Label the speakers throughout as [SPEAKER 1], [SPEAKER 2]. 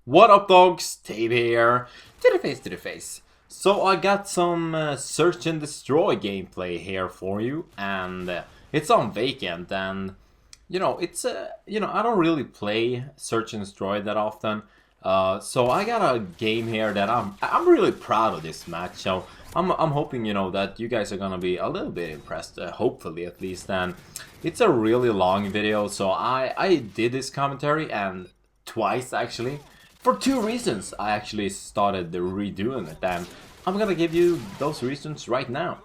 [SPEAKER 1] What up, dogs? Dave here. To the face, to the face. So I got some search and destroy gameplay here for you, and it's on Vacant. And it's I don't really play search and destroy that often. So I got a game here that I'm really proud of this match. So I'm hoping that you guys are gonna be a little bit impressed. Hopefully, at least. And it's a really long video, so I did this commentary and twice actually. For two reasons, I actually started redoing it, and I'm gonna give you those reasons right now.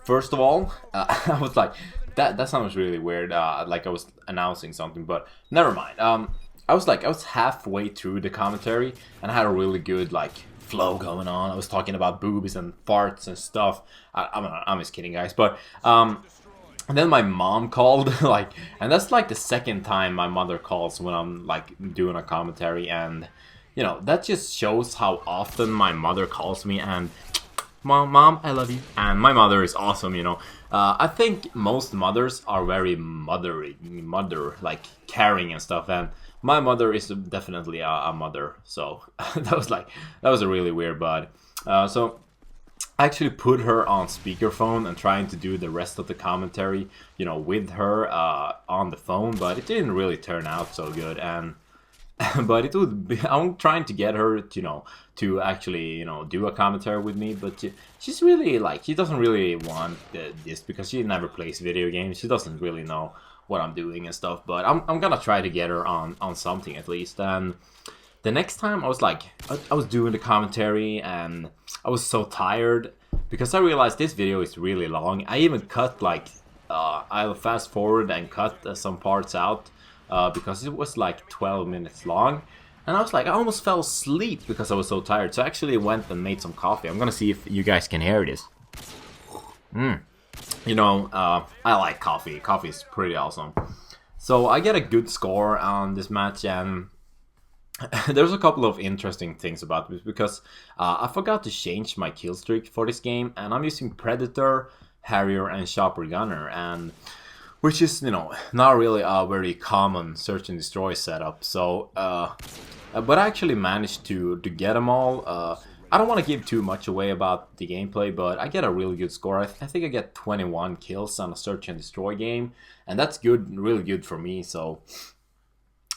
[SPEAKER 1] First of all, I was like, that sounds really weird, like I was announcing something, but never mind. I was halfway through the commentary, and I had a really good, flow going on. I was talking about boobies and farts and stuff. I'm just kidding, guys, but, and then my mom called, and that's like the second time my mother calls when I'm, doing a commentary, and that just shows how often my mother calls me, and mom, I love you. And my mother is awesome. I think most mothers are very like caring and stuff, and my mother is definitely a mother. So that was a really weird, but so I actually put her on speakerphone and trying to do the rest of the commentary, with her on the phone, but it didn't really turn out so good. And but it would be, I'm trying to get her to actually do a commentary with me, but she's really she doesn't really want this because she never plays video games. She doesn't really know what I'm doing and stuff, but I'm gonna try to get her on something at least. And the next time I was doing the commentary, and I was so tired because I realized this video is really long. I even cut I'll fast forward and cut some parts out because it was 12 minutes long, and I almost fell asleep because I was so tired. So I actually went and made some coffee. I'm gonna see if you guys can hear this. I like coffee. Coffee is pretty awesome. So I get a good score on this match, and there's a couple of interesting things about this because I forgot to change my kill streak for this game, and I'm using Predator, Harrier, and Chopper Gunner, and which is not really a very common search and destroy setup. So but I actually managed to get them all. I don't want to give too much away about the gameplay, but I get a really good score. I think I get 21 kills on a search and destroy game, and that's good, really good for me. So,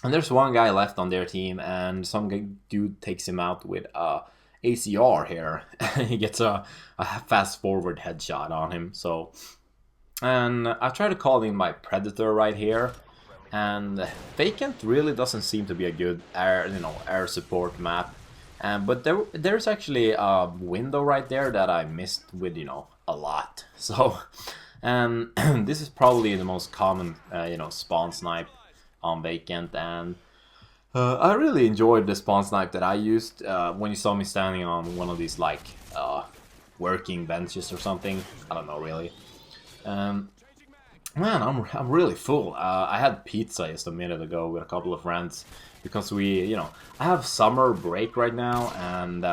[SPEAKER 1] and there's one guy left on their team, and some dude takes him out with ACR here. He gets a fast forward headshot on him. So, and I try to call in my Predator right here, and Vacant really doesn't seem to be a good air support map. But there's actually a window right there that I missed with a lot. So, and this is probably the most common spawn snipe on Vacant, and I really enjoyed the spawn snipe that I used when you saw me standing on one of these working benches or something. I don't know really. Man, I'm really full. I had pizza just a minute ago with a couple of friends because I have summer break right now, and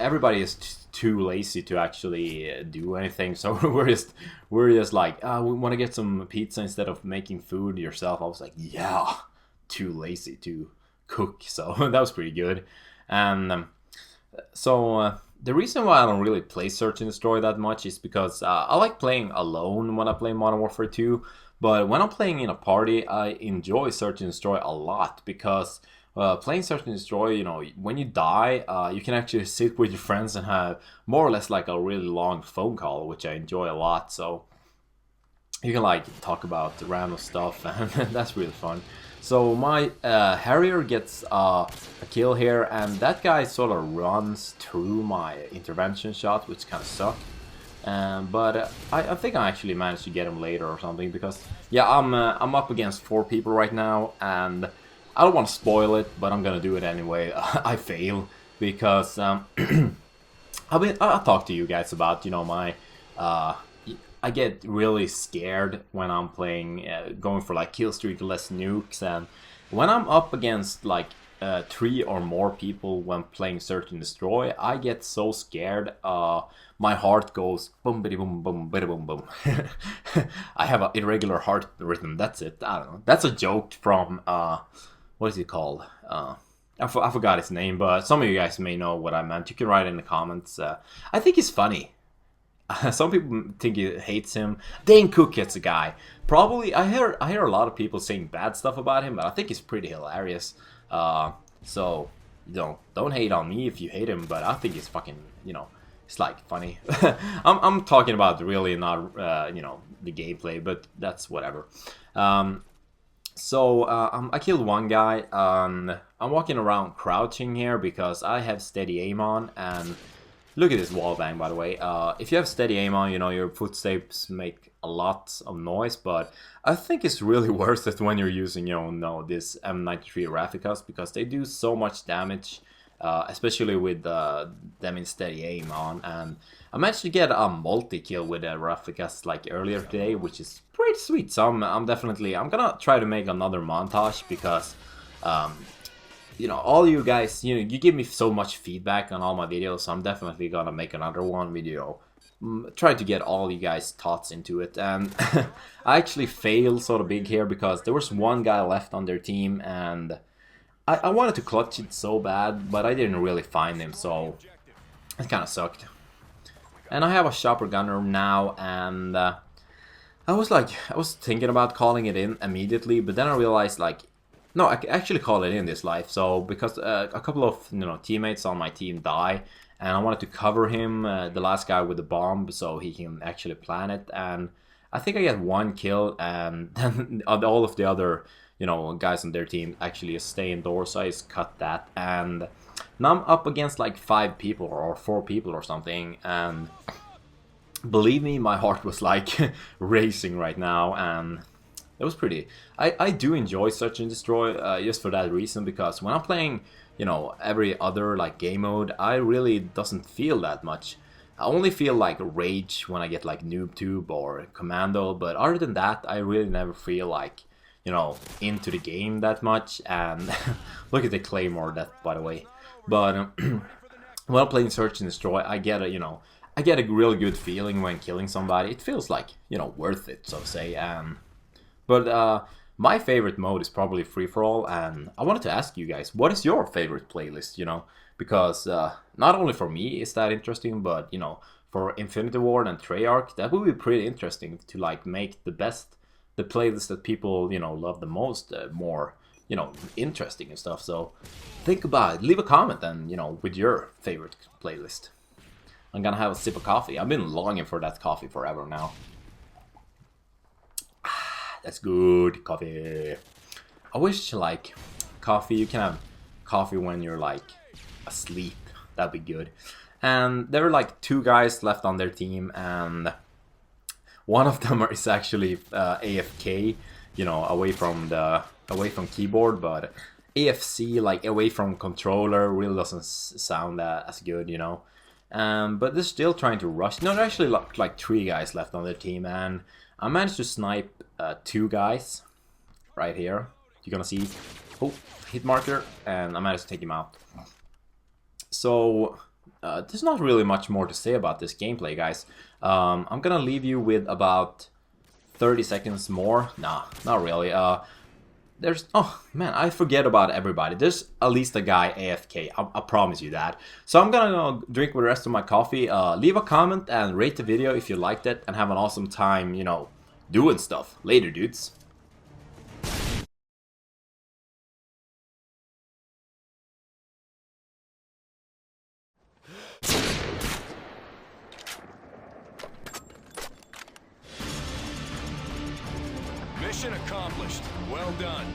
[SPEAKER 1] everybody is too lazy to actually do anything. So we're just we want to get some pizza instead of making food yourself. I was like, yeah, too lazy to cook. So that was pretty good. And the reason why I don't really play Search and Destroy that much is because I like playing alone when I play Modern Warfare 2, but when I'm playing in a party, I enjoy Search and Destroy a lot because playing Search and Destroy, when you die, you can actually sit with your friends and have more or less a really long phone call, which I enjoy a lot. So you can talk about random stuff, and that's really fun. So my Harrier gets a kill here, and that guy sort of runs through my intervention shot, which kind of sucked. But I think I actually managed to get him later or something because yeah, I'm up against 4 people right now, and I don't want to spoil it, but I'm gonna do it anyway. I fail because I'll talk to you guys about my I get really scared when I'm playing, going for kill streak less nukes, and when I'm up against 3 or more people when playing Search and Destroy, I get so scared. My heart goes boom, bitty boom, boom, bitty boom, boom. I have an irregular heart rhythm. That's it. I don't know. That's a joke from what is it called? I forgot his name, but some of you guys may know what I meant. You can write in the comments. I think he's funny. Some people think he hates him. Dane Cook gets a guy. Probably, I hear a lot of people saying bad stuff about him, but I think he's pretty hilarious. So don't hate on me if you hate him, but I think he's fucking, it's like funny. I'm talking about really not the gameplay, but that's whatever. I killed one guy. I'm walking around crouching here because I have steady aim on, and look at this wallbang, by the way. If you have steady aim on, your footsteps make a lot of noise, but I think it's really worth it when you're using, this M93 Rafficas, because they do so much damage, especially with them in steady aim on. And I managed to get a multi-kill with a Rafficas like earlier today, which is pretty sweet. So I'm gonna try to make another montage because all you guys, you give me so much feedback on all my videos, so I'm definitely gonna make another one video. Try to get all you guys' thoughts into it. And I actually failed sort of big here because there was one guy left on their team, and I wanted to clutch it so bad, but I didn't really find him, so it kind of sucked. And I have a chopper gunner now, and I was thinking about calling it in immediately, but then I realized no, I can actually call it in this life. So because a couple of teammates on my team die, and I wanted to cover him, the last guy with the bomb, so he can actually plan it. And I think I get one kill, and then all of the other guys on their team actually stay indoors. So I just cut that, and now I'm up against like 5 people or 4 people or something, and believe me, my heart was like racing right now, and it was pretty. I do enjoy Search and Destroy just for that reason, because when I'm playing, every other like game mode, I really doesn't feel that much. I only feel like rage when I get like Noob Tube or Commando, but other than that, I really never feel like, into the game that much. And look at the Claymore death, by the way. But when I'm playing Search and Destroy, I get a really good feeling when killing somebody. It feels like, worth it, so to say. But my favorite mode is probably free-for-all, and I wanted to ask you guys, what is your favorite playlist, Because not only for me is that interesting, but, for Infinity Ward and Treyarch, that would be pretty interesting to, like, make the playlist that people, love the most more, interesting and stuff. So think about it. Leave a comment then, with your favorite playlist. I'm gonna have a sip of coffee. I've been longing for that coffee forever now. That's good coffee. I wish like coffee, you can have coffee when you're like asleep. That'd be good. And there are like 2 guys left on their team, and one of them is actually AFK, away from keyboard, but AFC, like away from controller, really doesn't sound as good, but they're still trying to rush. No, there are actually like 3 guys left on their team, and I managed to snipe 2 guys right here. You're gonna see, hit marker, and I managed to take him out. So there's not really much more to say about this gameplay, guys. I'm gonna leave you with about 30 seconds more. Nah, not really. Oh man, I forget about everybody. There's at least a guy AFK, I promise you that. So I'm gonna go drink the rest of my coffee. Leave a comment and rate the video if you liked it, and have an awesome time, doing stuff. Later, dudes.
[SPEAKER 2] Mission accomplished. Well done.